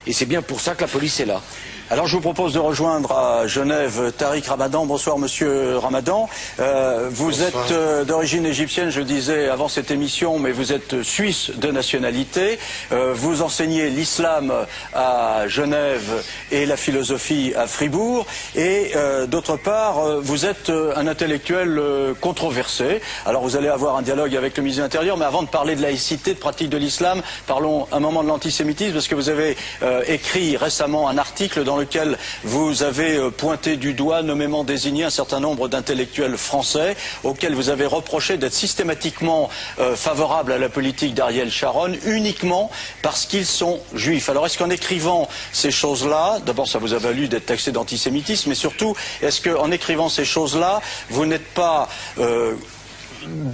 Et c'est bien pour ça que la police est là. Alors je vous propose de rejoindre à Genève Tariq Ramadan. Bonsoir Monsieur Ramadan. Vous êtes d'origine égyptienne, je disais avant cette émission, mais vous êtes suisse de nationalité. Vous enseignez l'islam à Genève et la philosophie à Fribourg. Et d'autre part, vous êtes un intellectuel controversé. Alors vous allez avoir un dialogue avec le ministre de l'Intérieur, mais avant de parler de laïcité, de pratique de l'islam, parlons un moment de l'antisémitisme, parce que vous avez écrit récemment un article dans lequel vous avez pointé du doigt, nommément désigné un certain nombre d'intellectuels français auxquels vous avez reproché d'être systématiquement favorables à la politique d'Ariel Sharon uniquement parce qu'ils sont juifs. Alors est-ce qu'en écrivant ces choses-là, d'abord ça vous a valu d'être taxé d'antisémitisme, mais surtout est-ce qu'en écrivant ces choses-là, vous n'êtes pas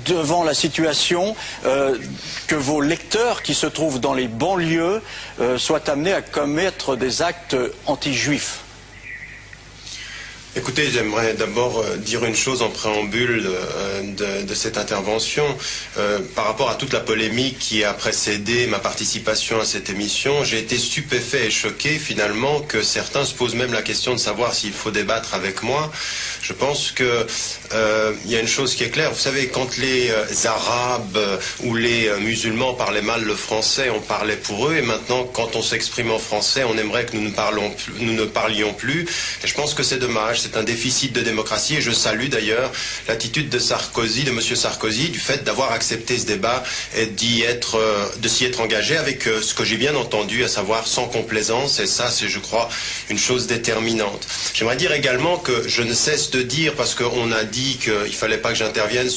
devant la situation que vos lecteurs qui se trouvent dans les banlieues soient amenés à commettre des actes anti-juifs? Écoutez, j'aimerais d'abord dire une chose en préambule de cette intervention. Par rapport à toute la polémique qui a précédé ma participation à cette émission, j'ai été stupéfait et choqué finalement que certains se posent même la question de savoir s'il faut débattre avec moi. Je pense que il y a une chose qui est claire. Vous savez, quand les Arabes ou les musulmans parlaient mal le français, on parlait pour eux. Et maintenant, quand on s'exprime en français, on aimerait que nous ne parlions plus. Et je pense que c'est dommage. C'est un déficit de démocratie. Et je salue d'ailleurs l'attitude de Sarkozy, de M. Sarkozy, du fait d'avoir accepté ce débat et de s'y être engagé avec ce que j'ai bien entendu, à savoir sans complaisance. Et ça, c'est, je crois, une chose déterminante. J'aimerais dire également que je ne cesse de dire, parce qu'on a dit qu'il ne fallait pas que j'intervienne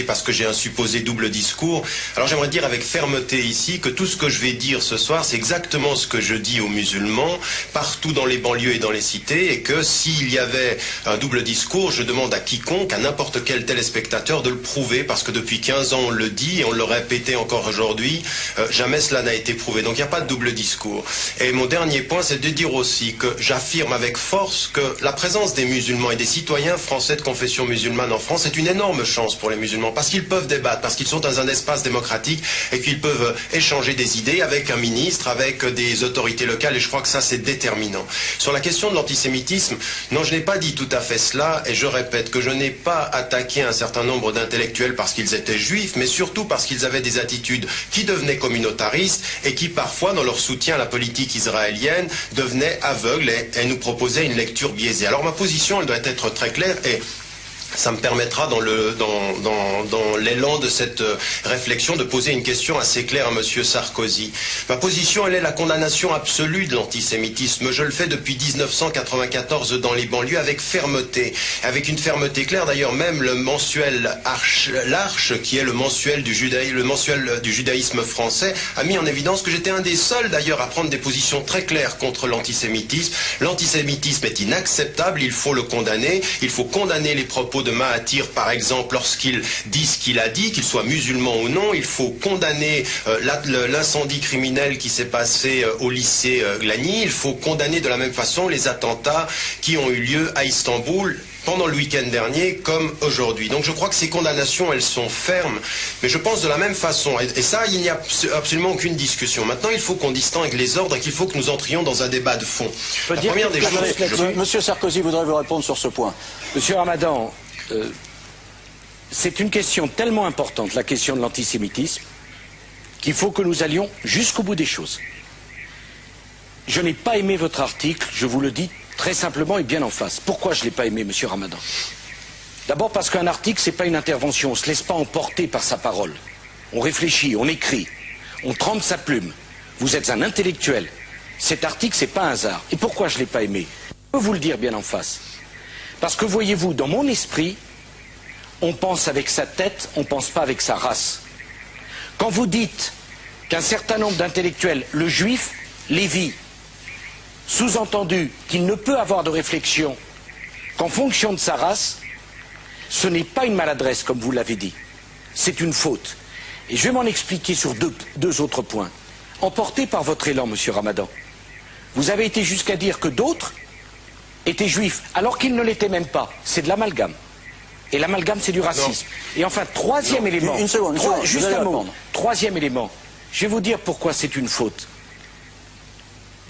parce que j'ai un supposé double discours. Alors j'aimerais dire avec fermeté ici que tout ce que je vais dire ce soir, c'est exactement ce que je dis aux musulmans, partout dans les banlieues et dans les cités, et que s'il y avait un double discours, je demande à quiconque, à n'importe quel téléspectateur de le prouver, parce que depuis 15 ans on le dit, et on le répétait encore aujourd'hui, jamais cela n'a été prouvé. Donc il n'y a pas de double discours. Et mon dernier point, c'est de dire aussi que j'affirme avec force que la présence des musulmans et des citoyens français de confession musulmane en France est une énorme chance pour les musulmans, parce qu'ils peuvent débattre, parce qu'ils sont dans un espace démocratique et qu'ils peuvent échanger des idées avec un ministre, avec des autorités locales, et je crois que ça c'est déterminant. Sur la question de l'antisémitisme, non, je n'ai pas dit tout à fait cela, et je répète que je n'ai pas attaqué un certain nombre d'intellectuels parce qu'ils étaient juifs, mais surtout parce qu'ils avaient des attitudes qui devenaient communautaristes et qui parfois, dans leur soutien à la politique israélienne, devenaient aveugles et nous proposaient une lecture biaisée. Alors ma position, elle doit être très claire, et ça me permettra dans l'élan de cette réflexion de poser une question assez claire à M. Sarkozy. Ma position, elle est la condamnation absolue de l'antisémitisme. Je le fais depuis 1994 dans les banlieues avec fermeté, avec une fermeté claire. D'ailleurs, même le mensuel l'Arche, qui est le mensuel du judaïsme français, a mis en évidence que j'étais un des seuls d'ailleurs à prendre des positions très claires contre l'antisémitisme. L'antisémitisme est inacceptable, il faut le condamner, il faut condamner les propos de Mahathir, par exemple, lorsqu'il dit ce qu'il a dit, qu'il soit musulman ou non. Il faut condamner l'incendie criminel qui s'est passé au lycée Glagny. Il faut condamner de la même façon les attentats qui ont eu lieu à Istanbul pendant le week-end dernier comme aujourd'hui. Donc je crois que ces condamnations, elles sont fermes, mais je pense de la même façon, et ça, il n'y a absolument aucune discussion. Maintenant, il faut qu'on distingue les ordres et qu'il faut que nous entrions dans un débat de fond. La première des choses... Monsieur Sarkozy voudrait vous répondre sur ce point. Monsieur Ramadan, c'est une question tellement importante, la question de l'antisémitisme, qu'il faut que nous allions jusqu'au bout des choses. Je n'ai pas aimé votre article, je vous le dis très simplement et bien en face. Pourquoi je ne l'ai pas aimé, monsieur Ramadan? D'abord parce qu'un article, ce n'est pas une intervention, on ne se laisse pas emporter par sa parole. On réfléchit, on écrit, on trempe sa plume. Vous êtes un intellectuel. Cet article, ce n'est pas un hasard. Et pourquoi je ne l'ai pas aimé? Je peux vous le dire bien en face. Parce que voyez-vous, dans mon esprit, on pense avec sa tête, on ne pense pas avec sa race. Quand vous dites qu'un certain nombre d'intellectuels, le juif, Lévi, sous-entendu qu'il ne peut avoir de réflexion qu'en fonction de sa race, ce n'est pas une maladresse, comme vous l'avez dit. C'est une faute. Et je vais m'en expliquer sur deux autres points. Emporté par votre élan, monsieur Ramadan, vous avez été jusqu'à dire que d'autres étaient juifs, alors qu'ils ne l'étaient même pas. C'est de l'amalgame. Et l'amalgame, c'est du racisme. Et enfin, troisième élément. Une seconde, juste un mot. Troisième élément. Je vais vous dire pourquoi c'est une faute.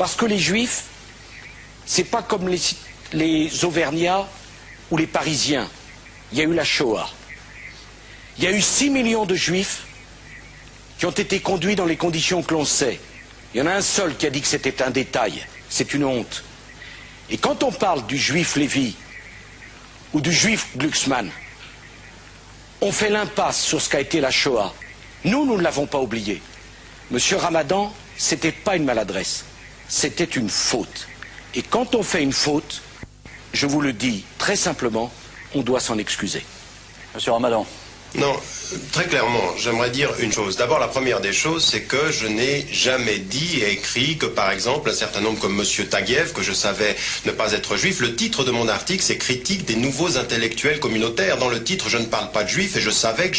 Parce que les Juifs, c'est pas comme les Auvergnats ou les Parisiens. Il y a eu la Shoah. Il y a eu 6 millions de Juifs qui ont été conduits dans les conditions que l'on sait. Il y en a un seul qui a dit que c'était un détail. C'est une honte. Et quand on parle du Juif Lévi ou du Juif Glucksmann, on fait l'impasse sur ce qu'a été la Shoah. Nous ne l'avons pas oublié. Monsieur Ramadan, c'était pas une maladresse, c'était une faute. Et quand on fait une faute, je vous le dis très simplement, on doit s'en excuser. Monsieur Ramadan. Non, très clairement, j'aimerais dire une chose. D'abord, la première des choses, c'est que je n'ai jamais dit et écrit que, par exemple, un certain nombre comme M. Taguieff, que je savais ne pas être juif, le titre de mon article, c'est « Critique des nouveaux intellectuels communautaires ». Dans le titre, je ne parle pas de juifs et je savais que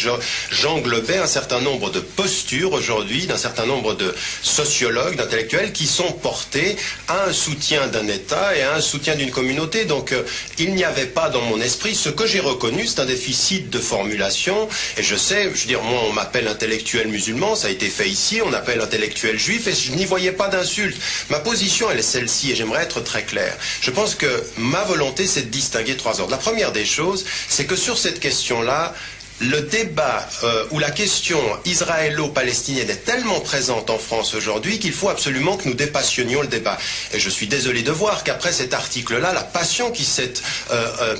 j'englobais un certain nombre de postures aujourd'hui, d'un certain nombre de sociologues, d'intellectuels qui sont portés à un soutien d'un État et à un soutien d'une communauté. Donc, il n'y avait pas dans mon esprit, ce que j'ai reconnu, c'est un déficit de formulation. Et je sais, je veux dire, moi on m'appelle intellectuel musulman, ça a été fait ici, on appelle intellectuel juif et je n'y voyais pas d'insulte. Ma position elle est celle-ci et j'aimerais être très clair. Je pense que ma volonté c'est de distinguer 3 ordres. La première des choses, c'est que sur cette question-là, le débat ou la question israélo-palestinienne est tellement présente en France aujourd'hui qu'il faut absolument que nous dépassionnions le débat. Et je suis désolé de voir qu'après cet article-là, la passion qui s'est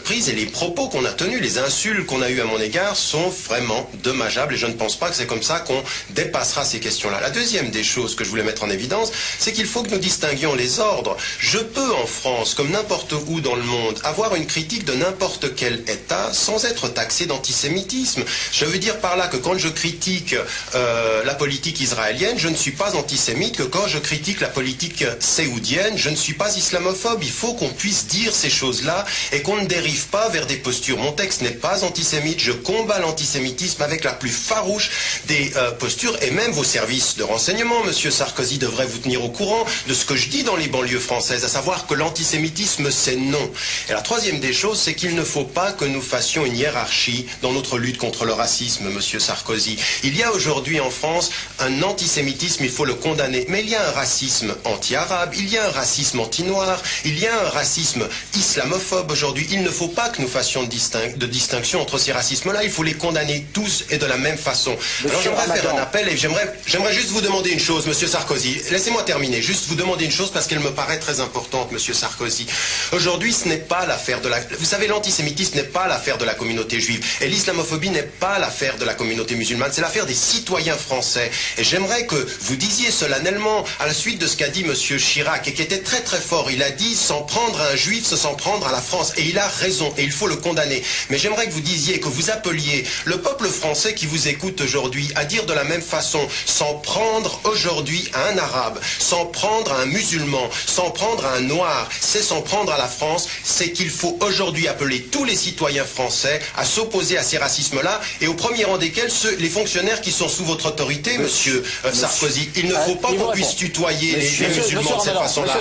prise et les propos qu'on a tenus, les insultes qu'on a eues à mon égard sont vraiment dommageables et je ne pense pas que c'est comme ça qu'on dépassera ces questions-là. La deuxième des choses que je voulais mettre en évidence, c'est qu'il faut que nous distinguions les ordres. Je peux en France, comme n'importe où dans le monde, avoir une critique de n'importe quel État sans être taxé d'antisémitisme. Je veux dire par là que quand je critique la politique israélienne, je ne suis pas antisémite, que quand je critique la politique séoudienne, je ne suis pas islamophobe. Il faut qu'on puisse dire ces choses-là et qu'on ne dérive pas vers des postures. Mon texte n'est pas antisémite, je combats l'antisémitisme avec la plus farouche des postures et même vos services de renseignement, Monsieur Sarkozy, devraient vous tenir au courant de ce que je dis dans les banlieues françaises, à savoir que l'antisémitisme c'est non. Et la troisième des choses, c'est qu'il ne faut pas que nous fassions une hiérarchie dans notre lutte contre le racisme, Monsieur Sarkozy. Il y a aujourd'hui en France un antisémitisme, il faut le condamner, mais il y a un racisme anti-arabe, il y a un racisme anti-noir, il y a un racisme islamophobe aujourd'hui. Il ne faut pas que nous fassions de distinction entre ces racismes-là, il faut les condamner tous et de la même façon. Alors j'aimerais faire un appel et j'aimerais juste vous demander une chose, Monsieur Sarkozy. Laissez-moi terminer, juste vous demander une chose parce qu'elle me paraît très importante, Monsieur Sarkozy. Aujourd'hui, ce n'est pas l'affaire de la... Vous savez, l'antisémitisme n'est pas l'affaire de la communauté juive et l'islamophobie n'est pas l'affaire de la communauté musulmane, c'est l'affaire des citoyens français. Et j'aimerais que vous disiez solennellement, à la suite de ce qu'a dit M. Chirac, et qui était très très fort, il a dit s'en prendre à un juif, c'est s'en prendre à la France. Et il a raison, et il faut le condamner. Mais j'aimerais que vous disiez, que vous appeliez le peuple français qui vous écoute aujourd'hui à dire de la même façon, s'en prendre aujourd'hui à un arabe, s'en prendre à un musulman, s'en prendre à un noir, c'est s'en prendre à la France, c'est qu'il faut aujourd'hui appeler tous les citoyens français à s'opposer à ces racismes-là, et au premier rang desquels les fonctionnaires qui sont sous votre autorité, Monsieur Sarkozy. Il ne faut pas qu'on puisse tutoyer les musulmans de cette façon-là.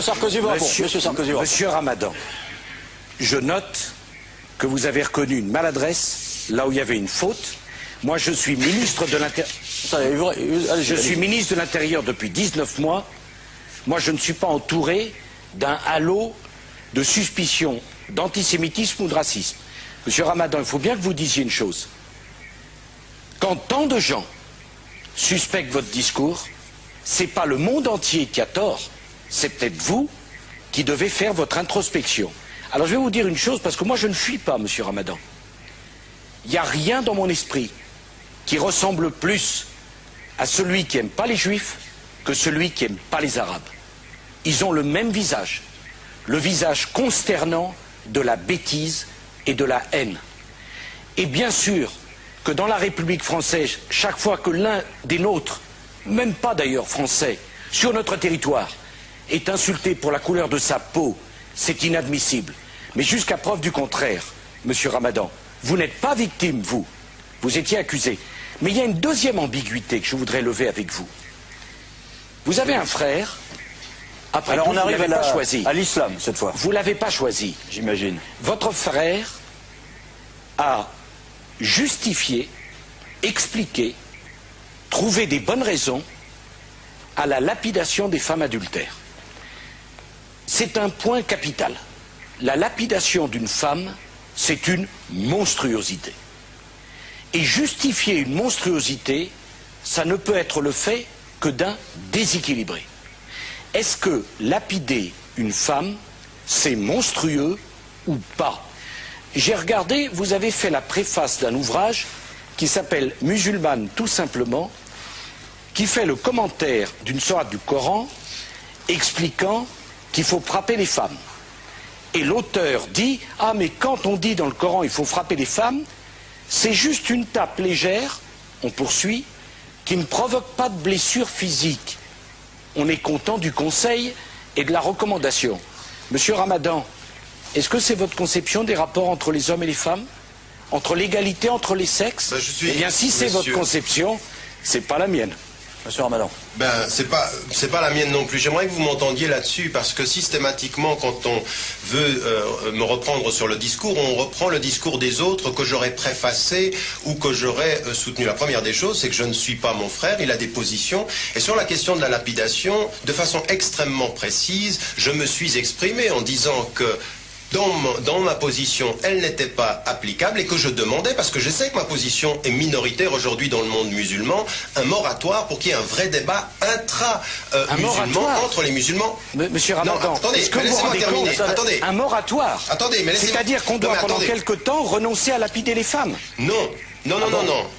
Monsieur Ramadan, je note que vous avez reconnu une maladresse là où il y avait une faute. Moi, je suis ministre de l'Intérieur. Je suis ministre de l'Intérieur depuis 19 mois. Moi, je ne suis pas entouré d'un halo de suspicion d'antisémitisme ou de racisme. Monsieur Ramadan, il faut bien que vous disiez une chose. Quand tant de gens suspectent votre discours, c'est pas le monde entier qui a tort, c'est peut-être vous qui devez faire votre introspection. Alors je vais vous dire une chose, parce que moi je ne fuis pas, Monsieur Ramadan. Il n'y a rien dans mon esprit qui ressemble plus à celui qui n'aime pas les Juifs que celui qui n'aime pas les Arabes. Ils ont le même visage, le visage consternant de la bêtise et de la haine. Et bien sûr que dans la République française, chaque fois que l'un des nôtres, même pas d'ailleurs français, sur notre territoire, est insulté pour la couleur de sa peau, c'est inadmissible. Mais jusqu'à preuve du contraire, Monsieur Ramadan, vous n'êtes pas victime, vous étiez accusé. Mais il y a une deuxième ambiguïté que je voudrais lever avec vous. Vous avez un frère, après alors tout, on arrive vous ne l'avez pas choisi. À l'islam cette fois. Vous ne l'avez pas choisi. J'imagine. Votre frère a justifié, expliqué, trouvé des bonnes raisons à la lapidation des femmes adultères. c'est un point capital. La lapidation d'une femme, c'est une monstruosité. Et justifier une monstruosité, ça ne peut être le fait que d'un déséquilibré. Est-ce que lapider une femme, c'est monstrueux ou pas? J'ai regardé, vous avez fait la préface d'un ouvrage qui s'appelle « Musulmane tout simplement », qui fait le commentaire d'une sourate du Coran expliquant qu'il faut frapper les femmes. Et l'auteur dit « Ah, mais quand on dit dans le Coran il faut frapper les femmes, c'est juste une tape légère, on poursuit, qui ne provoque pas de blessure physique. On est content du conseil et de la recommandation. » Monsieur Ramadan, est-ce que c'est votre conception des rapports entre les hommes et les femmes? Entre l'égalité entre les sexes? Eh bien, si c'est votre conception, c'est pas la mienne. Monsieur Ramadan. Ben, c'est pas la mienne non plus. J'aimerais que vous m'entendiez là-dessus, parce que systématiquement, quand on veut me reprendre sur le discours, on reprend le discours des autres que j'aurais préfacé ou que j'aurais soutenu. La première des choses, c'est que je ne suis pas mon frère, il a des positions. Et sur la question de la lapidation, de façon extrêmement précise, je me suis exprimé en disant que dans ma position, elle n'était pas applicable et que je demandais, parce que je sais que ma position est minoritaire aujourd'hui dans le monde musulman, un moratoire pour qu'il y ait un vrai débat intra-musulman entre les musulmans. Monsieur Ramadan, est-ce que vous rendez compte un moratoire? Attendez, mais laissez-moi... C'est-à-dire qu'on doit pendant quelque temps renoncer à lapider les femmes? Non. Non.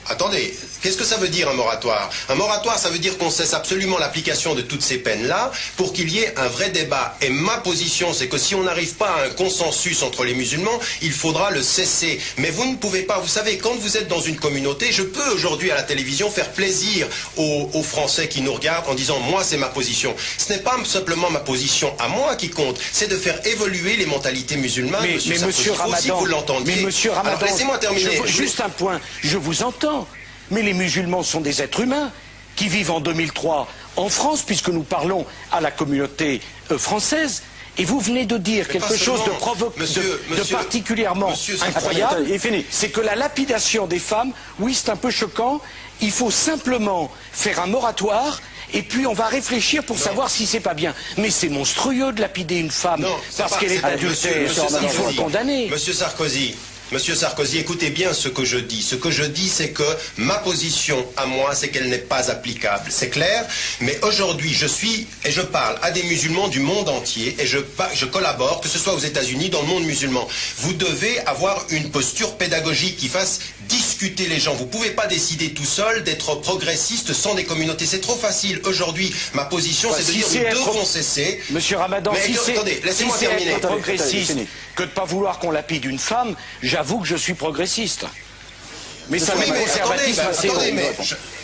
Attendez, qu'est-ce que ça veut dire un moratoire? Un moratoire, ça veut dire qu'on cesse absolument l'application de toutes ces peines-là pour qu'il y ait un vrai débat. Et ma position, c'est que si on n'arrive pas à un consensus entre les musulmans, il faudra le cesser. Mais vous ne pouvez pas, vous savez, quand vous êtes dans une communauté, je peux aujourd'hui à la télévision faire plaisir aux Français qui nous regardent en disant « moi, c'est ma position ». Ce n'est pas simplement ma position à moi qui compte, c'est de faire évoluer les mentalités musulmanes. Mais monsieur Ramadan, vous l'entendiez. Mais monsieur Ramadan, alors laissez-moi terminer. Juste un point. Je vous entends, mais les musulmans sont des êtres humains qui vivent en 2003 en France, puisque nous parlons à la communauté française, et vous venez de dire quelque chose de particulièrement incroyable, c'est que la lapidation des femmes, oui, c'est un peu choquant, il faut simplement faire un moratoire, et puis on va réfléchir pour savoir si c'est pas bien. Mais c'est monstrueux de lapider une femme parce qu'elle est adultère, il faut le condamner. Monsieur Sarkozy, écoutez bien ce que je dis. Ce que je dis, c'est que ma position à moi, c'est qu'elle n'est pas applicable. C'est clair? Mais aujourd'hui, je parle à des musulmans du monde entier et je collabore, que ce soit aux États-Unis, dans le monde musulman. Vous devez avoir une posture pédagogique qui fasse discuter les gens. Vous ne pouvez pas décider tout seul d'être progressiste sans des communautés. C'est trop facile. Aujourd'hui, ma position, c'est de dire nous devons cesser. Monsieur Ramadan, si c'est être progressiste que de ne pas vouloir qu'on lapide une femme, j'avoue que je suis progressiste. Mais ça me conservatisme assez haut.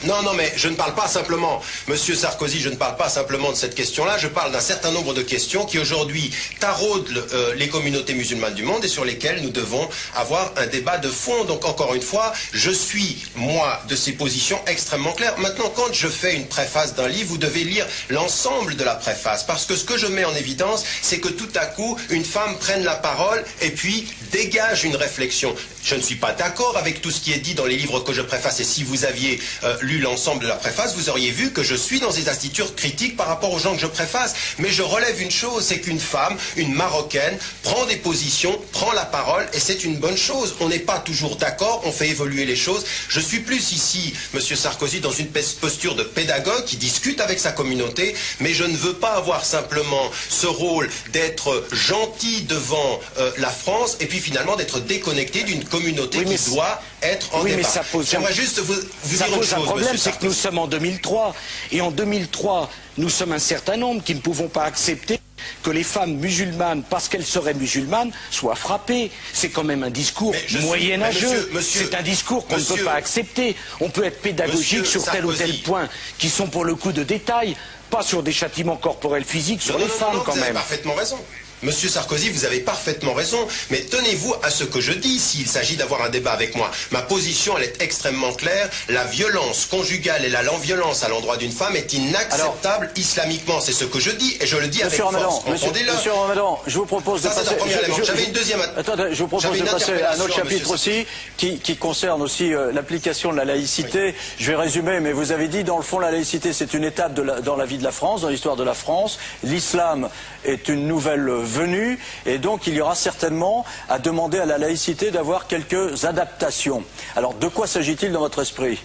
Non, mais je ne parle pas simplement, Monsieur Sarkozy, je ne parle pas simplement de cette question-là, je parle d'un certain nombre de questions qui aujourd'hui taraudent les communautés musulmanes du monde et sur lesquelles nous devons avoir un débat de fond. Donc encore une fois, je suis, moi, de ces positions extrêmement claires. Maintenant, quand je fais une préface d'un livre, vous devez lire l'ensemble de la préface, parce que ce que je mets en évidence, c'est que tout à coup, une femme prenne la parole et puis dégage une réflexion. Je ne suis pas d'accord avec tout ce qui est dit dans les livres que je préface, et si vous aviez lu l'ensemble de la préface, vous auriez vu que je suis dans des attitudes critiques par rapport aux gens que je préface. Mais je relève une chose, c'est qu'une femme, une Marocaine, prend des positions, prend la parole, et c'est une bonne chose. On n'est pas toujours d'accord, on fait évoluer les choses. Je suis plus ici, Monsieur Sarkozy, dans une posture de pédagogue qui discute avec sa communauté, mais je ne veux pas avoir simplement ce rôle d'être gentil devant la France, et puis finalement d'être déconnecté d'une communauté qui doit être en débat. J'aimerais juste vous dire une chose. Le problème, c'est que nous sommes en 2003, et en 2003, nous sommes un certain nombre qui ne pouvons pas accepter que les femmes musulmanes, parce qu'elles seraient musulmanes, soient frappées. C'est quand même un discours moyenâgeux. C'est un discours qu'on ne peut pas accepter. On peut être pédagogique sur tel ou tel point, qui sont pour le coup de détail, pas sur des châtiments corporels physiques sur les femmes quand même. Vous avez parfaitement raison. Monsieur Sarkozy, vous avez parfaitement raison, mais tenez-vous à ce que je dis s'il s'agit d'avoir un débat avec moi. Ma position, elle est extrêmement claire. La violence conjugale et la violence à l'endroit d'une femme est inacceptable islamiquement. C'est ce que je dis, et je le dis avec force. Monsieur Ramadan, je vous propose de passer... J'avais une deuxième... Attendez, je vous propose de passer à un autre chapitre aussi, qui concerne aussi l'application de la laïcité. Je vais résumer, mais vous avez dit, dans le fond, la laïcité, c'est une étape dans la vie de la France, dans l'histoire de la France. L'islam est une nouvelle venue, et donc il y aura certainement à demander à la laïcité d'avoir quelques adaptations. Alors, de quoi s'agit-il dans votre esprit ?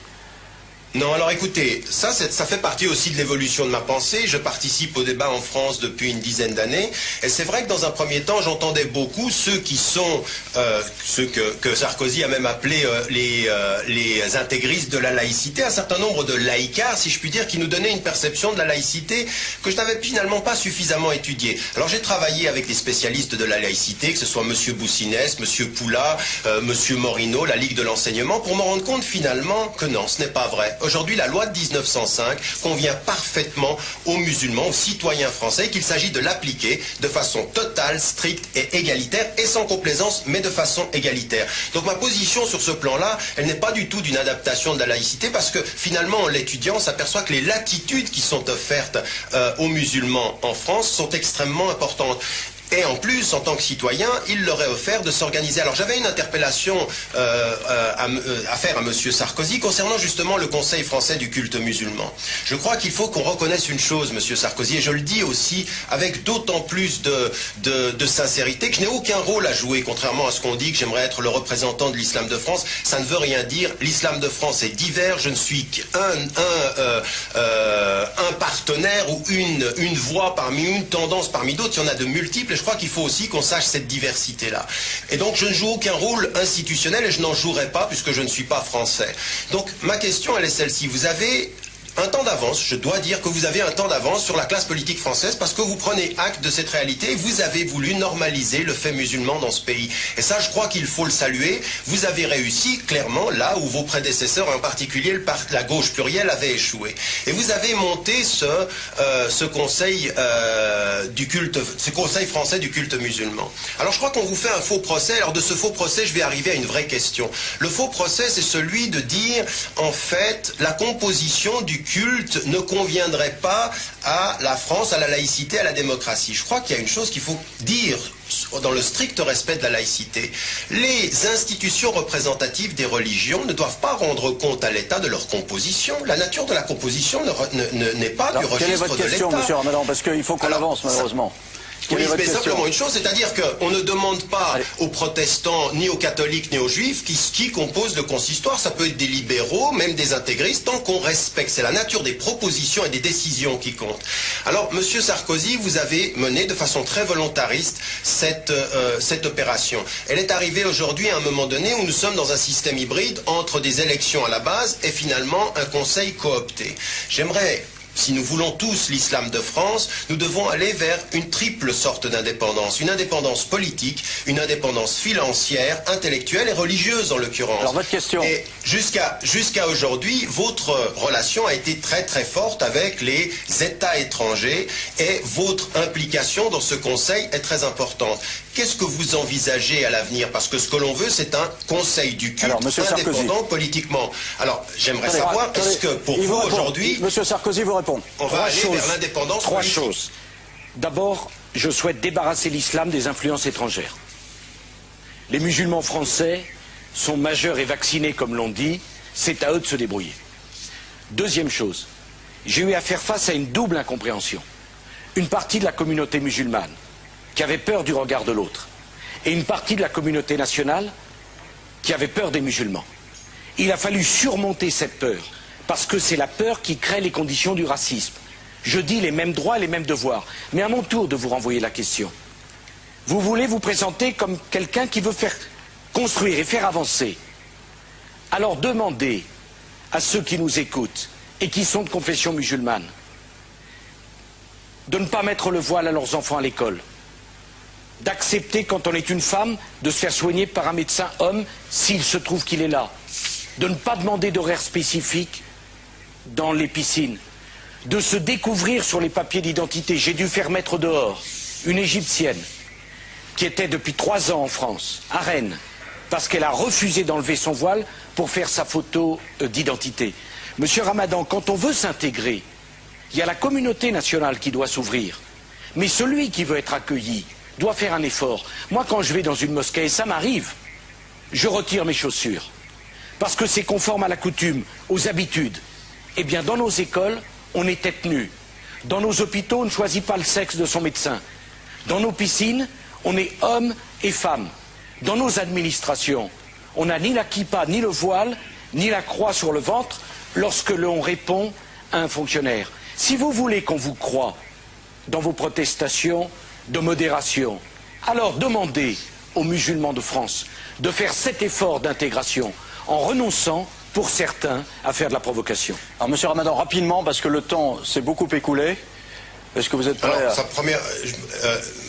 Non, alors écoutez, ça fait partie aussi de l'évolution de ma pensée. Je participe au débat en France depuis une dizaine d'années. Et c'est vrai que dans un premier temps, j'entendais beaucoup ceux qui sont, ceux que Sarkozy a même appelé les intégristes de la laïcité, un certain nombre de laïcards, si je puis dire, qui nous donnaient une perception de la laïcité que je n'avais finalement pas suffisamment étudiée. Alors j'ai travaillé avec des spécialistes de la laïcité, que ce soit M. Boussinès, M. Poula, M. Morino, la Ligue de l'enseignement, pour me rendre compte finalement que non, ce n'est pas vrai. Aujourd'hui, la loi de 1905 convient parfaitement aux musulmans, aux citoyens français, qu'il s'agit de l'appliquer de façon totale, stricte et égalitaire, et sans complaisance, mais de façon égalitaire. Donc ma position sur ce plan-là, elle n'est pas du tout d'une adaptation de la laïcité, parce que finalement, en l'étudiant, on s'aperçoit que les latitudes qui sont offertes aux musulmans en France sont extrêmement importantes. Et en plus, en tant que citoyen, il leur est offert de s'organiser. Alors j'avais une interpellation à faire à M. Sarkozy concernant justement le Conseil français du culte musulman. Je crois qu'il faut qu'on reconnaisse une chose, M. Sarkozy, et je le dis aussi avec d'autant plus de sincérité, que je n'ai aucun rôle à jouer, contrairement à ce qu'on dit, que j'aimerais être le représentant de l'islam de France. Ça ne veut rien dire. L'islam de France est divers. Je ne suis qu'un partenaire ou une voix parmi une tendance parmi d'autres. Il y en a de multiples. Je crois qu'il faut aussi qu'on sache cette diversité-là. Et donc je ne joue aucun rôle institutionnel et je n'en jouerai pas puisque je ne suis pas français. Donc ma question, elle est celle-ci. Vous avez un temps d'avance, je dois dire que vous avez un temps d'avance sur la classe politique française parce que vous prenez acte de cette réalité et vous avez voulu normaliser le fait musulman dans ce pays. Et ça, je crois qu'il faut le saluer. Vous avez réussi clairement là où vos prédécesseurs, en particulier la gauche plurielle, avaient échoué. Et vous avez monté ce conseil du culte, ce conseil français du culte musulman. Alors je crois qu'on vous fait un faux procès. Alors de ce faux procès, je vais arriver à une vraie question. Le faux procès, c'est celui de dire, en fait, la composition du culte ne conviendrait pas à la France, à la laïcité, à la démocratie. Je crois qu'il y a une chose qu'il faut dire dans le strict respect de la laïcité. Les institutions représentatives des religions ne doivent pas rendre compte à l'État de leur composition. La nature de la composition n'est pas du registre de l'État. Quelle est votre question, M. Ramadan? Parce qu'il faut qu'on avance, malheureusement. Oui, mais simplement une chose, c'est-à-dire qu'on ne demande pas aux protestants, ni aux catholiques, ni aux juifs qui composent le consistoire. Ça peut être des libéraux, même des intégristes, tant qu'on respecte. C'est la nature des propositions et des décisions qui comptent. Alors, Monsieur Sarkozy, vous avez mené de façon très volontariste cette opération. Elle est arrivée aujourd'hui à un moment donné où nous sommes dans un système hybride entre des élections à la base et finalement un conseil coopté. J'aimerais... Si nous voulons tous l'islam de France, nous devons aller vers une triple sorte d'indépendance. Une indépendance politique, une indépendance financière, intellectuelle et religieuse en l'occurrence. Alors votre question. Et jusqu'à aujourd'hui, votre relation a été très très forte avec les États étrangers et votre implication dans ce conseil est très importante. Qu'est-ce que vous envisagez à l'avenir? Parce que ce que l'on veut, c'est un conseil du culte indépendant politiquement. Alors, j'aimerais savoir, est-ce que pour vous aujourd'hui... Monsieur Sarkozy vous répond. On va aller vers l'indépendance politique. Trois choses. D'abord, je souhaite débarrasser l'islam des influences étrangères. Les musulmans français sont majeurs et vaccinés, comme l'on dit. C'est à eux de se débrouiller. Deuxième chose, j'ai eu à faire face à une double incompréhension. Une partie de la communauté musulmane qui avait peur du regard de l'autre, et une partie de la communauté nationale qui avait peur des musulmans. Il a fallu surmonter cette peur, parce que c'est la peur qui crée les conditions du racisme. Je dis les mêmes droits et les mêmes devoirs, mais à mon tour de vous renvoyer la question. Vous voulez vous présenter comme quelqu'un qui veut faire construire et faire avancer. Alors demandez à ceux qui nous écoutent et qui sont de confession musulmane de ne pas mettre le voile à leurs enfants à l'école, d'accepter quand on est une femme de se faire soigner par un médecin homme s'il se trouve qu'il est là, de ne pas demander d'horaire spécifique dans les piscines, de se découvrir sur les papiers d'identité. J'ai dû faire mettre dehors une égyptienne qui était depuis 3 ans en France, à Rennes, parce qu'elle a refusé d'enlever son voile pour faire sa photo d'identité. Monsieur Ramadan, quand on veut s'intégrer, il y a la communauté nationale qui doit s'ouvrir. Mais celui qui veut être accueilli doit faire un effort. Moi, quand je vais dans une mosquée, et ça m'arrive, je retire mes chaussures. Parce que c'est conforme à la coutume, aux habitudes. Eh bien, dans nos écoles, on est tête nue. Dans nos hôpitaux, on ne choisit pas le sexe de son médecin. Dans nos piscines, on est homme et femme. Dans nos administrations, on n'a ni la kippa, ni le voile, ni la croix sur le ventre lorsque l'on répond à un fonctionnaire. Si vous voulez qu'on vous croie dans vos protestations de modération, alors demandez aux musulmans de France de faire cet effort d'intégration en renonçant, pour certains, à faire de la provocation. Alors, monsieur Ramadan, rapidement, parce que le temps s'est beaucoup écoulé. Est-ce que vous êtes prêt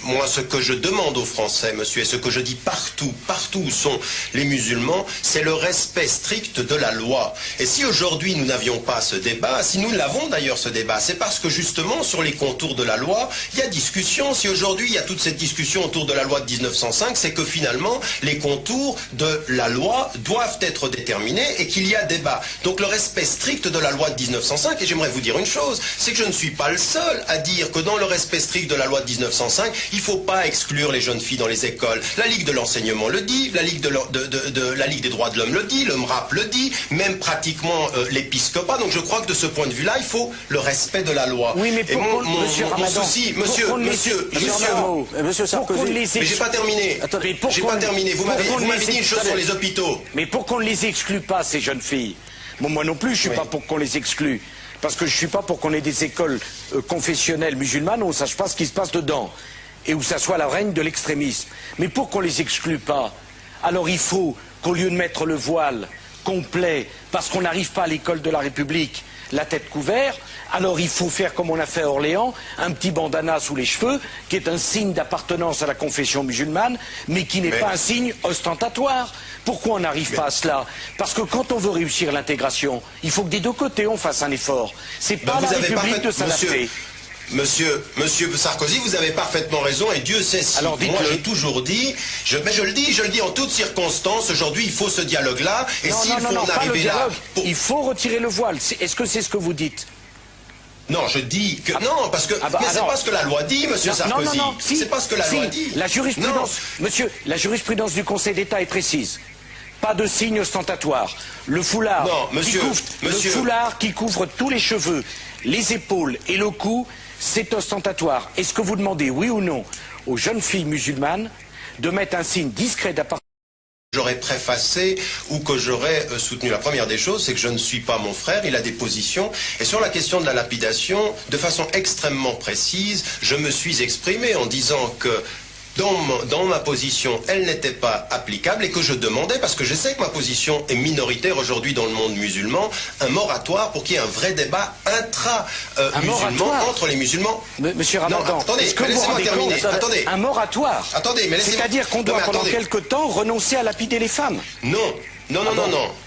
moi, ce que je demande aux Français, monsieur, et ce que je dis partout où sont les musulmans, c'est le respect strict de la loi. Et si aujourd'hui nous n'avions pas ce débat, si nous l'avons d'ailleurs ce débat, c'est parce que justement sur les contours de la loi, il y a discussion. Si aujourd'hui il y a toute cette discussion autour de la loi de 1905, c'est que finalement les contours de la loi doivent être déterminés et qu'il y a débat. Donc le respect strict de la loi de 1905, et j'aimerais vous dire une chose, c'est que je ne suis pas le seul à dire que dans le respect strict de la loi de 1905, il ne faut pas exclure les jeunes filles dans les écoles. La Ligue de l'enseignement le dit, la Ligue des droits de l'homme le dit, le MRAP le dit, même pratiquement l'épiscopat. Donc je crois que de ce point de vue-là, il faut le respect de la loi. Oui, mais monsieur Ramadan, souci, monsieur Sarkozy, mais j'ai pas terminé. J'ai pas terminé. Vous m'avez dit une chose sur les hôpitaux. Mais pour qu'on ne les exclue pas, ces jeunes filles. Bon, moi non plus, je ne suis pas pour qu'on les exclue. Parce que je ne suis pas pour qu'on ait des écoles confessionnelles musulmanes où on ne sache pas ce qui se passe dedans. Et où ça soit la règne de l'extrémisme. Mais pour qu'on les exclue pas, alors il faut qu'au lieu de mettre le voile complet, parce qu'on n'arrive pas à l'école de la République, la tête couverte, alors il faut faire comme on a fait à Orléans, un petit bandana sous les cheveux, qui est un signe d'appartenance à la confession musulmane, mais qui n'est pas un signe ostentatoire. Pourquoi on n'arrive pas à cela? Parce que quand on veut réussir l'intégration, il faut que des deux côtés on fasse un effort. C'est pas la République de s'adapter. Monsieur Sarkozy, vous avez parfaitement raison et Dieu sait si. Alors, moi j'ai toujours dit, je le dis en toutes circonstances, aujourd'hui il faut ce dialogue-là et s'il faut en arriver là... Il faut retirer le voile. Est-ce que c'est ce que vous dites? Non, je dis que... non, parce que... mais c'est pas ce que la loi dit, monsieur Sarkozy. Non, c'est pas ce que la loi dit. La jurisprudence, monsieur, la jurisprudence du Conseil d'État est précise. Pas de signe ostentatoire. Le foulard, le foulard qui couvre tous les cheveux, les épaules et le cou, c'est ostentatoire. Est-ce que vous demandez, oui ou non, aux jeunes filles musulmanes de mettre un signe discret d'appartenance? J'aurais préfacé ou que j'aurais soutenu. La première des choses, c'est que je ne suis pas mon frère, il a des positions. Et sur la question de la lapidation, de façon extrêmement précise, je me suis exprimé en disant que dans ma position, elle n'était pas applicable et que je demandais, parce que je sais que ma position est minoritaire aujourd'hui dans le monde musulman, un moratoire pour qu'il y ait un vrai débat intra-musulman entre les musulmans. Monsieur Ramadan, attendez, laissez-moi terminer. Attendez. Un moratoire. Attendez, mais laissez-moi... C'est-à-dire qu'on doit pendant quelque temps renoncer à lapider les femmes. Non. Non.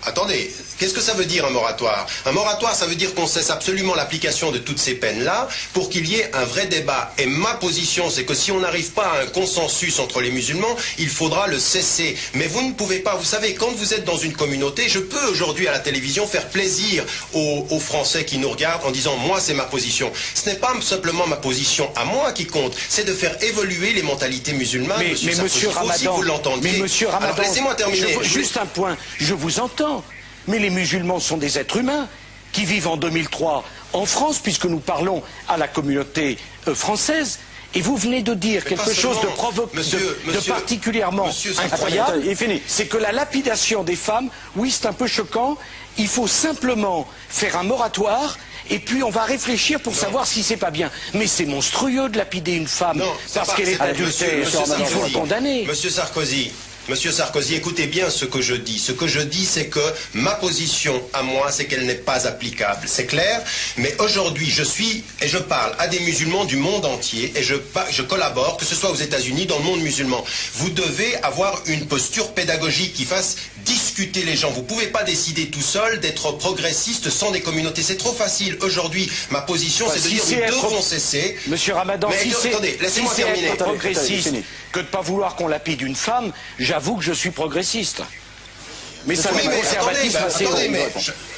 Attendez, qu'est-ce que ça veut dire un moratoire? Un moratoire, ça veut dire qu'on cesse absolument l'application de toutes ces peines-là pour qu'il y ait un vrai débat. Et ma position, c'est que si on n'arrive pas à un consensus entre les musulmans, il faudra le cesser. Mais vous ne pouvez pas, vous savez, quand vous êtes dans une communauté, je peux aujourd'hui à la télévision faire plaisir aux Français qui nous regardent en disant, moi c'est ma position. Ce n'est pas simplement ma position à moi qui compte, c'est de faire évoluer les mentalités musulmanes. Mais monsieur Ramadan, vous l'entendiez. Mais monsieur Ramadan, alors laissez-moi terminer. Juste un point. Je vous entends, mais les musulmans sont des êtres humains qui vivent en 2003 en France, puisque nous parlons à la communauté française. Et vous venez de dire quelque chose de particulièrement incroyable, c'est que la lapidation des femmes, oui, c'est un peu choquant, il faut simplement faire un moratoire et puis on va réfléchir pour savoir si c'est pas bien. Mais c'est monstrueux de lapider une femme parce qu'elle est adultère, il faut le condamner. Monsieur Sarkozy, Monsieur Sarkozy, écoutez bien ce que je dis. Ce que je dis, c'est que ma position à moi, c'est qu'elle n'est pas applicable. C'est clair? Mais aujourd'hui, je suis et je parle à des musulmans du monde entier et je collabore, que ce soit aux États-Unis, dans le monde musulman. Vous devez avoir une posture pédagogique qui fasse discuter les gens. Vous ne pouvez pas décider tout seul d'être progressiste sans des communautés. C'est trop facile. Aujourd'hui, ma position, c'est de dire nous devons cesser. Monsieur Ramadan, mais si attendez, laissez-moi terminer. Être progressiste que de ne pas vouloir qu'on lapide une femme, j'avoue que je suis progressiste. Mais ça Oui, met le conservatisme assez haut.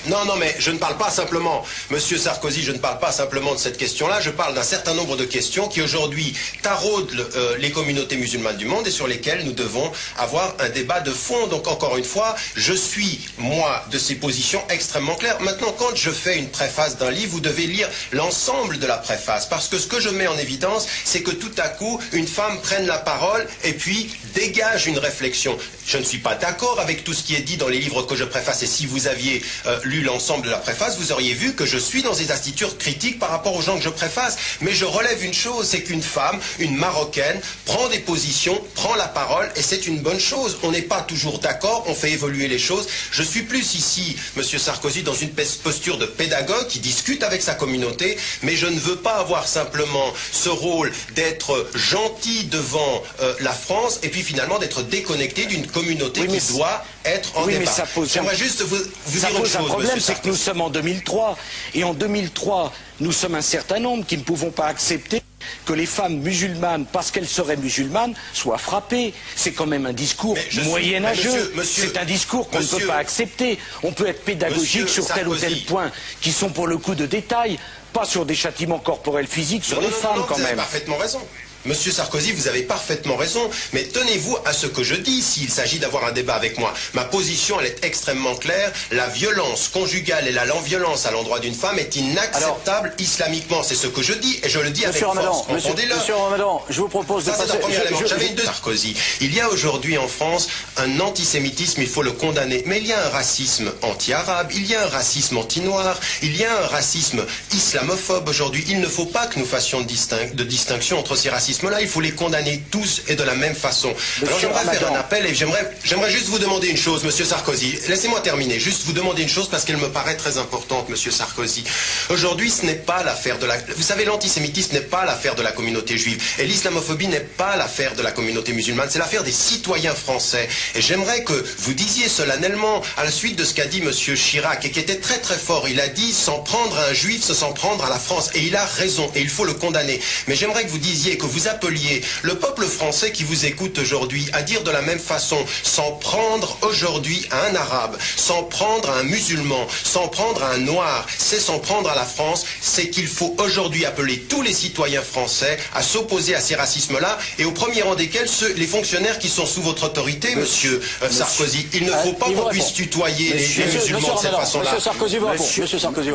Non, mais je ne parle pas simplement, Monsieur Sarkozy, je ne parle pas simplement de cette question-là, je parle d'un certain nombre de questions qui aujourd'hui taraudent les communautés musulmanes du monde et sur lesquelles nous devons avoir un débat de fond. Donc encore une fois, je suis, moi, de ces positions extrêmement claires. Maintenant, quand je fais une préface d'un livre, vous devez lire l'ensemble de la préface, parce que ce que je mets en évidence, c'est que tout à coup, une femme prenne la parole et puis dégage une réflexion. Je ne suis pas d'accord avec tout ce qui est dit dans les livres que je préface, et si vous aviez lu l'ensemble de la préface, vous auriez vu que je suis dans des attitudes critiques par rapport aux gens que je préface. Mais je relève une chose, c'est qu'une femme, une Marocaine, prend des positions, prend la parole, et c'est une bonne chose. On n'est pas toujours d'accord, on fait évoluer les choses. Je suis plus ici, Monsieur Sarkozy, dans une posture de pédagogue qui discute avec sa communauté, mais je ne veux pas avoir simplement ce rôle d'être gentil devant la France, et puis finalement d'être déconnecté d'une communauté qui doit être en débat. J'aimerais juste vous dire une chose. Le problème, c'est que nous sommes en 2003, et en 2003, nous sommes un certain nombre qui ne pouvons pas accepter que les femmes musulmanes, parce qu'elles seraient musulmanes, soient frappées. C'est quand même un discours moyenâgeux. C'est un discours qu'on ne peut pas accepter. On peut être pédagogique sur tel ou tel point, qui sont pour le coup de détail, pas sur des châtiments corporels physiques sur les femmes quand même. Vous avez parfaitement raison. Monsieur Sarkozy, vous avez parfaitement raison, mais tenez-vous à ce que je dis s'il s'agit d'avoir un débat avec moi. Ma position, elle est extrêmement claire. La violence conjugale et la violence à l'endroit d'une femme est inacceptable islamiquement. C'est ce que je dis, et je le dis avec force. Monsieur Ramadan, je vous propose de passer... J'avais une deuxième. Sarkozy. Il y a aujourd'hui en France un antisémitisme, il faut le condamner, mais il y a un racisme anti-arabe, il y a un racisme anti-noir, il y a un racisme islamophobe aujourd'hui. Il ne faut pas que nous fassions de distinction entre ces racismes là, il faut les condamner tous et de la même façon. Alors j'aimerais faire un appel et j'aimerais juste vous demander une chose, Monsieur Sarkozy. Laissez-moi terminer, juste vous demander une chose parce qu'elle me paraît très importante, Monsieur Sarkozy. Aujourd'hui, ce n'est pas l'affaire de la... Vous savez, l'antisémitisme n'est pas l'affaire de la communauté juive et l'islamophobie n'est pas l'affaire de la communauté musulmane, c'est l'affaire des citoyens français. Et j'aimerais que vous disiez solennellement, à la suite de ce qu'a dit Monsieur Chirac et qui était très très fort, il a dit s'en prendre à un juif, c'est s'en prendre à la France. Et il a raison et il faut le condamner. Mais j'aimerais que vous disiez, que vous appeliez le peuple français qui vous écoute aujourd'hui à dire de la même façon, s'en prendre aujourd'hui à un arabe, s'en prendre à un musulman, s'en prendre à un noir, c'est s'en prendre à la France, c'est qu'il faut aujourd'hui appeler tous les citoyens français à s'opposer à ces racismes-là, et au premier rang desquels les fonctionnaires qui sont sous votre autorité, Monsieur Sarkozy. Il ne faut pas qu'on puisse tutoyer les musulmans de cette façon-là.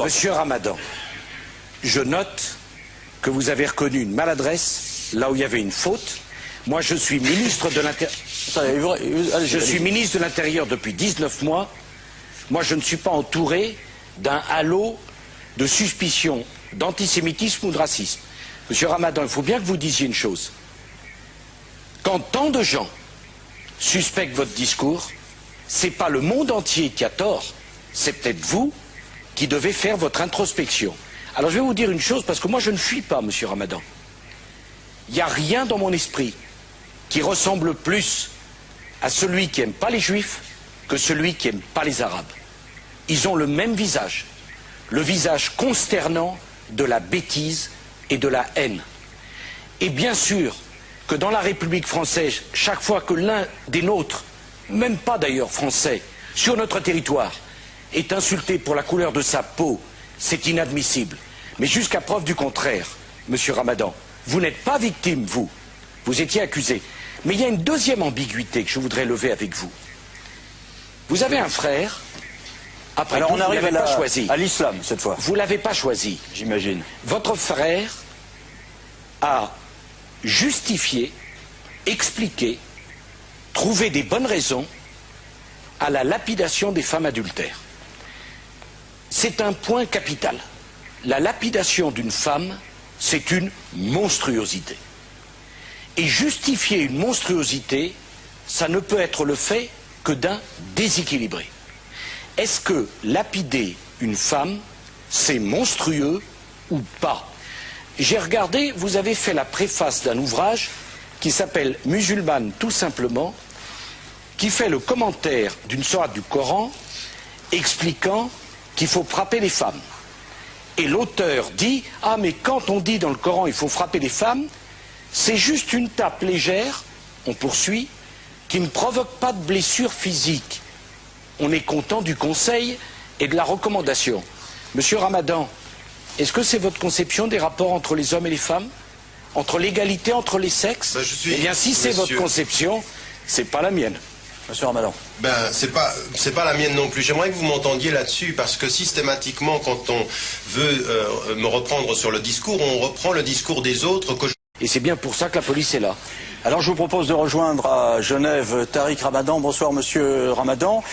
Monsieur Ramadan, je note que vous avez reconnu une maladresse là où il y avait une faute. Moi, je suis ministre de l'Intérieur. Je suis ministre de l'Intérieur depuis 19 mois. Moi, je ne suis pas entouré d'un halo de suspicion d'antisémitisme ou de racisme. Monsieur Ramadan, il faut bien que vous disiez une chose. Quand tant de gens suspectent votre discours, c'est pas le monde entier qui a tort. C'est peut-être vous qui devez faire votre introspection. Alors, je vais vous dire une chose, parce que moi, je ne fuis pas, Monsieur Ramadan. Il n'y a rien dans mon esprit qui ressemble plus à celui qui n'aime pas les juifs que celui qui n'aime pas les arabes. Ils ont le même visage, le visage consternant de la bêtise et de la haine. Et bien sûr que dans la République française, chaque fois que l'un des nôtres, même pas d'ailleurs français, sur notre territoire, est insulté pour la couleur de sa peau, c'est inadmissible. Mais jusqu'à preuve du contraire, Monsieur Ramadan, vous n'êtes pas victime, vous. Vous étiez accusé. Mais il y a une deuxième ambiguïté que je voudrais lever avec vous. Vous avez un frère. Après alors tout, on arrive vous ne l'avez pas choisi. À l'islam, cette fois. Vous ne l'avez pas choisi. J'imagine. Votre frère a justifié, expliqué, trouvé des bonnes raisons à la lapidation des femmes adultères. C'est un point capital. La lapidation d'une femme, c'est une monstruosité. Et justifier une monstruosité, ça ne peut être le fait que d'un déséquilibré. Est-ce que lapider une femme, c'est monstrueux ou pas? J'ai regardé, vous avez fait la préface d'un ouvrage qui s'appelle « Musulmane tout simplement », qui fait le commentaire d'une sourate du Coran expliquant qu'il faut frapper les femmes. Et l'auteur dit « Ah, mais quand on dit dans le Coran il faut frapper les femmes, c'est juste une tape légère, on poursuit, qui ne provoque pas de blessure physique. On est content du conseil et de la recommandation. » Monsieur Ramadan, est-ce que c'est votre conception des rapports entre les hommes et les femmes? Entre l'égalité entre les sexes? Eh bien, si c'est votre conception, c'est pas la mienne. Monsieur Ramadan. C'est pas la mienne non plus. J'aimerais que vous m'entendiez là-dessus, parce que systématiquement, quand on veut me reprendre sur le discours, on reprend le discours des autres que je... Et c'est bien pour ça que la police est là. Alors je vous propose de rejoindre à Genève Tariq Ramadan. Bonsoir Monsieur Ramadan.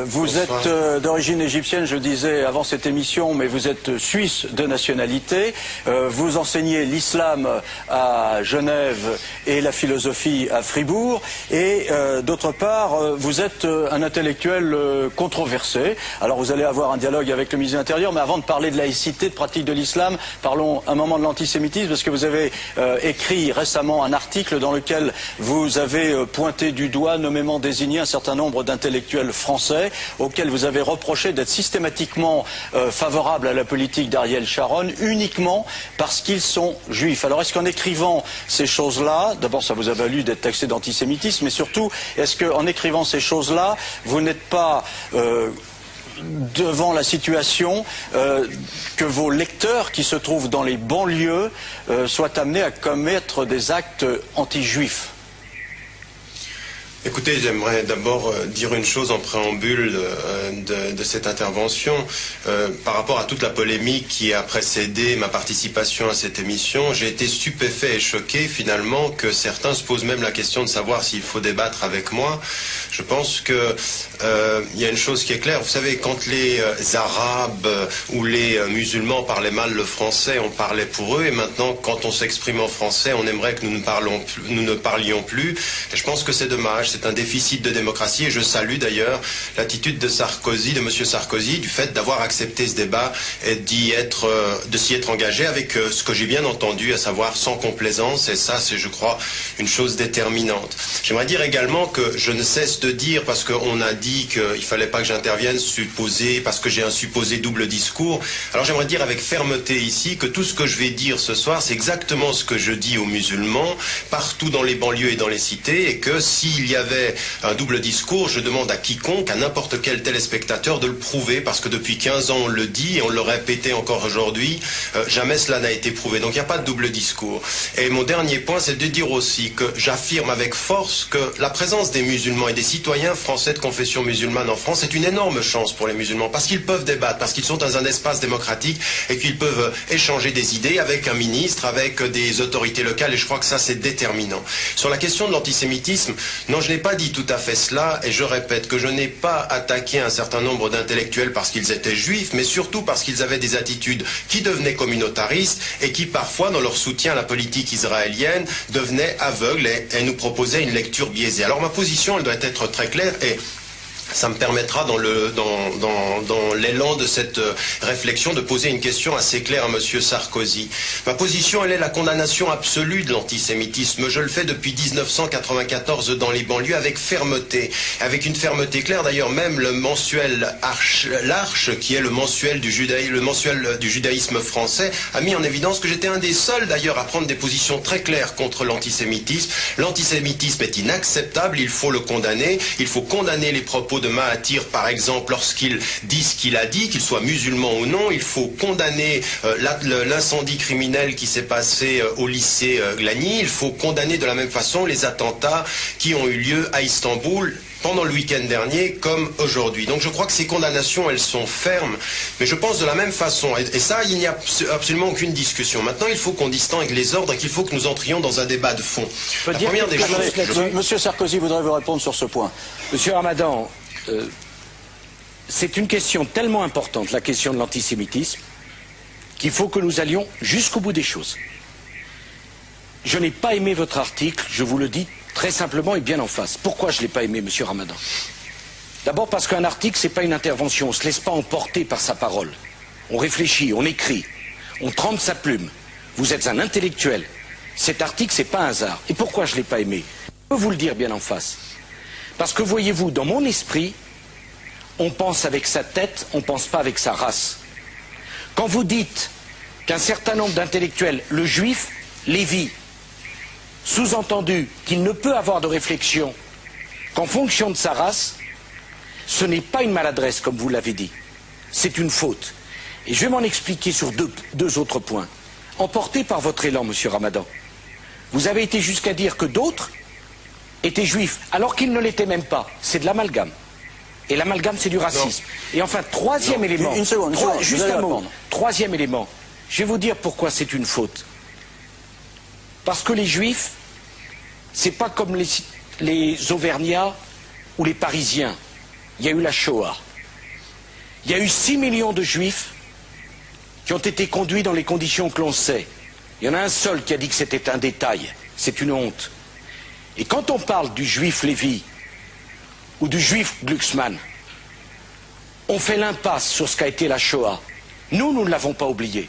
Vous êtes d'origine égyptienne, je disais avant cette émission, mais vous êtes suisse de nationalité. Vous enseignez l'islam à Genève et la philosophie à Fribourg. Et d'autre part, vous êtes un intellectuel controversé. Alors vous allez avoir un dialogue avec le ministre de l'Intérieur, mais avant de parler de laïcité, de pratique de l'islam, parlons un moment de l'antisémitisme, parce que vous avez écrit récemment un article dans lequel vous avez pointé du doigt, nommément désigné un certain nombre d'intellectuels français auxquels vous avez reproché d'être systématiquement favorables à la politique d'Ariel Sharon uniquement parce qu'ils sont juifs. Alors est-ce qu'en écrivant ces choses-là, d'abord ça vous a valu d'être taxé d'antisémitisme, mais surtout est-ce qu'en écrivant ces choses-là, vous n'êtes pas... devant la situation que vos lecteurs qui se trouvent dans les banlieues soient amenés à commettre des actes anti-juifs? Écoutez, j'aimerais d'abord dire une chose en préambule de cette intervention. Par rapport à toute la polémique qui a précédé ma participation à cette émission, j'ai été stupéfait et choqué finalement que certains se posent même la question de savoir s'il faut débattre avec moi. Je pense que il y a une chose qui est claire. Vous savez, quand les Arabes ou les musulmans parlaient mal le français, on parlait pour eux, et maintenant, quand on s'exprime en français, on aimerait que nous ne parlions plus. Et je pense que c'est dommage. C'est un déficit de démocratie, et je salue d'ailleurs l'attitude de Sarkozy, de M. Sarkozy, du fait d'avoir accepté ce débat et de s'y être engagé avec ce que j'ai bien entendu, à savoir sans complaisance, et ça c'est, je crois, une chose déterminante. J'aimerais dire également que je ne cesse de dire, parce qu'on a dit qu'il ne fallait pas que j'intervienne parce que j'ai un supposé double discours, alors j'aimerais dire avec fermeté ici que tout ce que je vais dire ce soir, c'est exactement ce que je dis aux musulmans, partout dans les banlieues et dans les cités, et que s'il y avait un double discours, je demande à quiconque, à n'importe quel téléspectateur de le prouver, parce que depuis 15 ans on le dit et on le répétait encore aujourd'hui, jamais cela n'a été prouvé. Donc il n'y a pas de double discours. Et mon dernier point, c'est de dire aussi que j'affirme avec force que la présence des musulmans et des citoyens français de confession musulmane en France est une énorme chance pour les musulmans, parce qu'ils peuvent débattre, parce qu'ils sont dans un espace démocratique et qu'ils peuvent échanger des idées avec un ministre, avec des autorités locales, et je crois que ça c'est déterminant. Sur la question de l'antisémitisme, non, je n'ai pas dit tout à fait cela, et je répète que je n'ai pas attaqué un certain nombre d'intellectuels parce qu'ils étaient juifs, mais surtout parce qu'ils avaient des attitudes qui devenaient communautaristes et qui parfois, dans leur soutien à la politique israélienne, devenaient aveugles et nous proposaient une lecture biaisée. Alors ma position, elle doit être très claire, et ça me permettra dans l'élan de cette réflexion de poser une question assez claire à M. Sarkozy. Ma position, elle est la condamnation absolue de l'antisémitisme. Je le fais depuis 1994 dans les banlieues avec fermeté, avec une fermeté claire. D'ailleurs, même le mensuel l'Arche, qui est le mensuel du judaïsme français, a mis en évidence que j'étais un des seuls d'ailleurs à prendre des positions très claires contre l'antisémitisme. L'antisémitisme est inacceptable, il faut le condamner, il faut condamner les propos de Mahathir, par exemple, lorsqu'il dit ce qu'il a dit, qu'il soit musulman ou non. Il faut condamner l'incendie criminel qui s'est passé au lycée Glani. Il faut condamner de la même façon les attentats qui ont eu lieu à Istanbul pendant le week-end dernier comme aujourd'hui. Donc je crois que ces condamnations, elles sont fermes, mais je pense de la même façon, et ça, il n'y a absolument aucune discussion. Maintenant, il faut qu'on distingue les ordres et qu'il faut que nous entrions dans un débat de fond. La première des choses... Monsieur Sarkozy voudrait vous répondre sur ce point. Monsieur Ramadan, c'est une question tellement importante, la question de l'antisémitisme, qu'il faut que nous allions jusqu'au bout des choses. Je n'ai pas aimé votre article, je vous le dis très très simplement et bien en face. Pourquoi je ne l'ai pas aimé, monsieur Ramadan? D'abord parce qu'un article, ce n'est pas une intervention, on ne se laisse pas emporter par sa parole. On réfléchit, on écrit, on trempe sa plume. Vous êtes un intellectuel. Cet article, ce n'est pas un hasard. Et pourquoi je ne l'ai pas aimé? Je peux vous le dire bien en face. Parce que voyez-vous, dans mon esprit, on pense avec sa tête, on ne pense pas avec sa race. Quand vous dites qu'un certain nombre d'intellectuels, le juif, Lévi, sous-entendu qu'il ne peut avoir de réflexion qu'en fonction de sa race, ce n'est pas une maladresse, comme vous l'avez dit. C'est une faute. Et je vais m'en expliquer sur deux autres points. Emporté par votre élan, monsieur Ramadan, vous avez été jusqu'à dire que d'autres étaient juifs, alors qu'ils ne l'étaient même pas. C'est de l'amalgame. Et l'amalgame, c'est du racisme. Non. Et enfin, troisième élément. Une seconde, juste un mot. Troisième élément. Je vais vous dire pourquoi c'est une faute. Parce que les juifs, c'est pas comme les Auvergnats ou les Parisiens. Il y a eu la Shoah. Il y a eu 6 millions de juifs qui ont été conduits dans les conditions que l'on sait. Il y en a un seul qui a dit que c'était un détail. C'est une honte. Et quand on parle du juif Lévi ou du juif Glucksmann, on fait l'impasse sur ce qu'a été la Shoah. Nous ne l'avons pas oublié.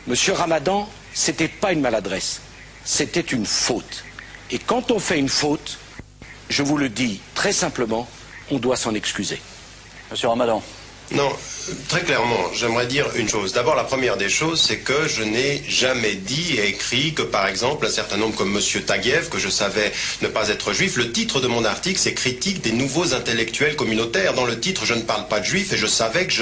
Monsieur Ramadan, c'était pas une maladresse. C'était une faute. Et quand on fait une faute, je vous le dis très simplement, on doit s'en excuser. Monsieur Ramadan. Non, très clairement, j'aimerais dire une chose. D'abord, la première des choses, c'est que je n'ai jamais dit et écrit que, par exemple, un certain nombre comme M. Taguieff, que je savais ne pas être juif, le titre de mon article, c'est « Critique des nouveaux intellectuels communautaires ». Dans le titre, je ne parle pas de juifs et je savais que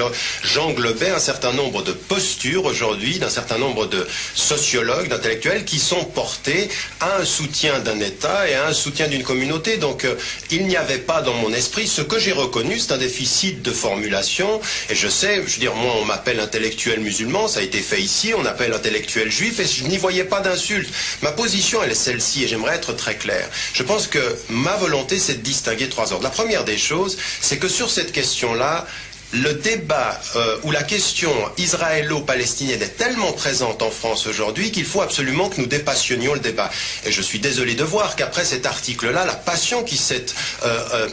j'englobais un certain nombre de postures aujourd'hui, d'un certain nombre de sociologues, d'intellectuels qui sont portés à un soutien d'un État et à un soutien d'une communauté. Donc, il n'y avait pas dans mon esprit, ce que j'ai reconnu, c'est un déficit de formulation. Et je sais, je veux dire, moi on m'appelle intellectuel musulman, ça a été fait ici, on appelle intellectuel juif, et je n'y voyais pas d'insulte. Ma position, elle est celle-ci, et j'aimerais être très clair. Je pense que ma volonté, c'est de distinguer 3 ordres. La première des choses, c'est que sur cette question-là, le débat ou la question israélo-palestinienne est tellement présente en France aujourd'hui qu'il faut absolument que nous dépassionnions le débat. Et je suis désolé de voir qu'après cet article-là, la passion qui s'est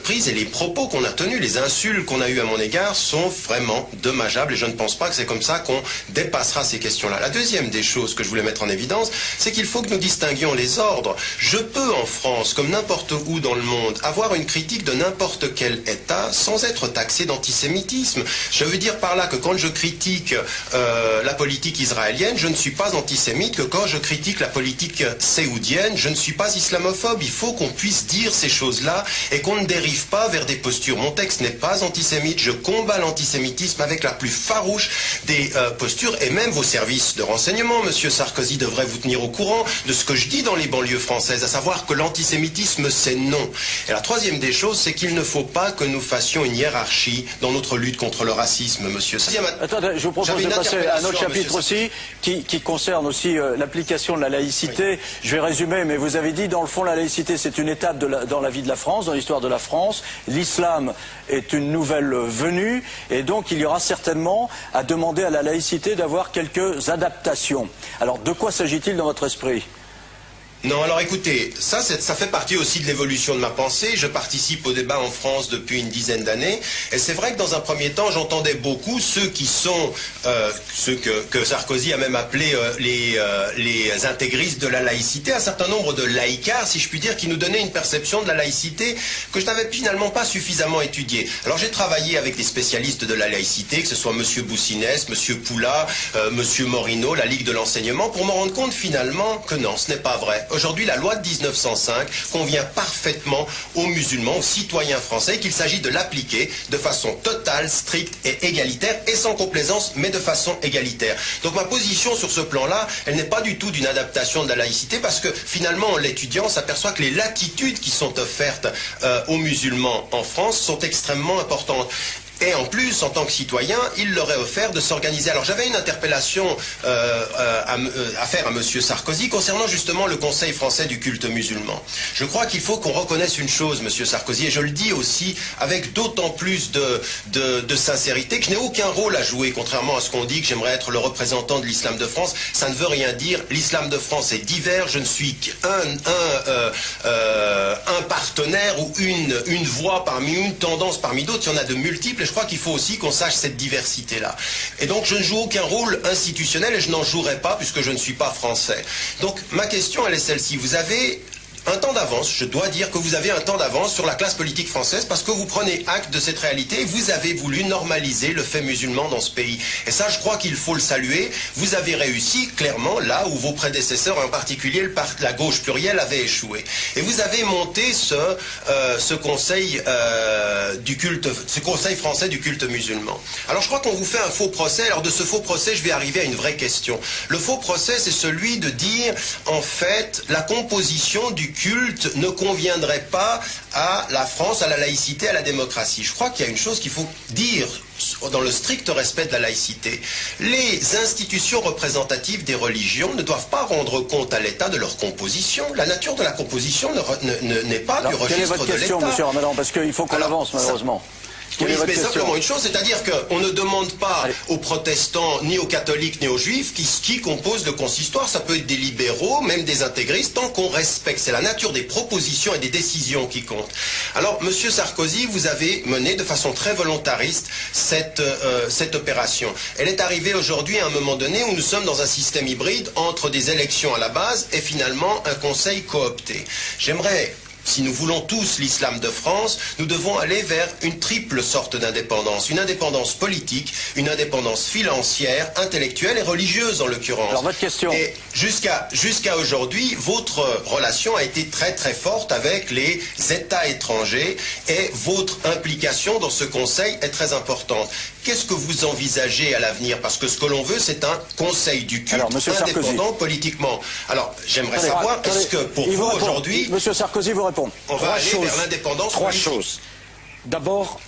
prise et les propos qu'on a tenus, les insultes qu'on a eues à mon égard sont vraiment dommageables et je ne pense pas que c'est comme ça qu'on dépassera ces questions-là. La deuxième des choses que je voulais mettre en évidence, c'est qu'il faut que nous distinguions les ordres. Je peux en France, comme n'importe où dans le monde, avoir une critique de n'importe quel État sans être taxé d'antisémitisme. Je veux dire par là que quand je critique la politique israélienne, je ne suis pas antisémite, que quand je critique la politique séoudienne, je ne suis pas islamophobe. Il faut qu'on puisse dire ces choses-là et qu'on ne dérive pas vers des postures. Mon texte n'est pas antisémite, je combats l'antisémitisme avec la plus farouche des postures et même vos services de renseignement, Monsieur Sarkozy, devraient vous tenir au courant de ce que je dis dans les banlieues françaises, à savoir que l'antisémitisme c'est non. Et la troisième des choses, c'est qu'il ne faut pas que nous fassions une hiérarchie dans notre lutte contre le racisme, monsieur. Attendez, je vous propose de passer à un autre chapitre aussi, qui concerne aussi l'application de la laïcité. Je vais résumer, mais vous avez dit, dans le fond, la laïcité, c'est une étape dans la vie de la France, dans l'histoire de la France. L'islam est une nouvelle venue, et donc il y aura certainement à demander à la laïcité d'avoir quelques adaptations. Alors, de quoi s'agit-il dans votre esprit ? Non, alors écoutez, ça fait partie aussi de l'évolution de ma pensée. Je participe au débat en France depuis une dizaine d'années. Et c'est vrai que dans un premier temps, j'entendais beaucoup ceux qui sont, ceux que Sarkozy a même appelé les intégristes de la laïcité, un certain nombre de laïcards, si je puis dire, qui nous donnaient une perception de la laïcité que je n'avais finalement pas suffisamment étudiée. Alors j'ai travaillé avec des spécialistes de la laïcité, que ce soit M. Boussinès, M. Poula, M. Morino, la Ligue de l'enseignement, pour me rendre compte finalement que non, ce n'est pas vrai. Aujourd'hui, la loi de 1905 convient parfaitement aux musulmans, aux citoyens français, qu'il s'agit de l'appliquer de façon totale, stricte et égalitaire, et sans complaisance, mais de façon égalitaire. Donc ma position sur ce plan-là, elle n'est pas du tout d'une adaptation de la laïcité, parce que finalement, l'étudiant s'aperçoit que les latitudes qui sont offertes aux musulmans en France sont extrêmement importantes. Et en plus, en tant que citoyen, il leur est offert de s'organiser. Alors j'avais une interpellation à faire à M. Sarkozy concernant justement le Conseil français du culte musulman. Je crois qu'il faut qu'on reconnaisse une chose, M. Sarkozy, et je le dis aussi avec d'autant plus de sincérité que je n'ai aucun rôle à jouer, contrairement à ce qu'on dit, que j'aimerais être le représentant de l'islam de France. Ça ne veut rien dire. L'islam de France est divers. Je ne suis qu'un partenaire ou une voix parmi une tendance parmi d'autres. Il y en a de multiples et je crois qu'il faut aussi qu'on sache cette diversité-là. Et donc je ne joue aucun rôle institutionnel et je n'en jouerai pas puisque je ne suis pas français. Donc ma question, elle est celle-ci. Vous avez un temps d'avance, je dois dire que vous avez un temps d'avance sur la classe politique française parce que vous prenez acte de cette réalité et vous avez voulu normaliser le fait musulman dans ce pays. Et ça, je crois qu'il faut le saluer. Vous avez réussi clairement là où vos prédécesseurs, en particulier la gauche plurielle, avaient échoué. Et vous avez monté ce conseil du culte, ce conseil français du culte musulman. Alors je crois qu'on vous fait un faux procès. Alors de ce faux procès, je vais arriver à une vraie question. Le faux procès, c'est celui de dire, en fait, la composition du culte ne conviendrait pas à la France, à la laïcité, à la démocratie. Je crois qu'il y a une chose qu'il faut dire dans le strict respect de la laïcité. Les institutions représentatives des religions ne doivent pas rendre compte à l'État de leur composition. La nature de la composition n'est pas du registre de l'État. Quelle est votre question, monsieur Ramadan? Parce qu'il faut qu'on avance, malheureusement. Oui, mais simplement une chose, c'est-à-dire qu'on ne demande pas aux protestants, ni aux catholiques, ni aux juifs qui composent le consistoire. Ça peut être des libéraux, même des intégristes, tant qu'on respecte. C'est la nature des propositions et des décisions qui compte. Alors, monsieur Sarkozy, vous avez mené de façon très volontariste cette opération. Elle est arrivée aujourd'hui à un moment donné où nous sommes dans un système hybride entre des élections à la base et finalement un conseil coopté. J'aimerais... Si nous voulons tous l'islam de France, nous devons aller vers une triple sorte d'indépendance. Une indépendance politique, une indépendance financière, intellectuelle et religieuse en l'occurrence. Alors votre question. Et jusqu'à aujourd'hui, votre relation a été très très forte avec les États étrangers et votre implication dans ce conseil est très importante. Qu'est-ce que vous envisagez à l'avenir? Parce que ce que l'on veut, c'est un conseil du culte indépendant politiquement. Alors, j'aimerais savoir, est-ce que pour vous aujourd'hui... Monsieur Sarkozy vous répond. On va aller vers l'indépendance politique. Trois choses. D'abord,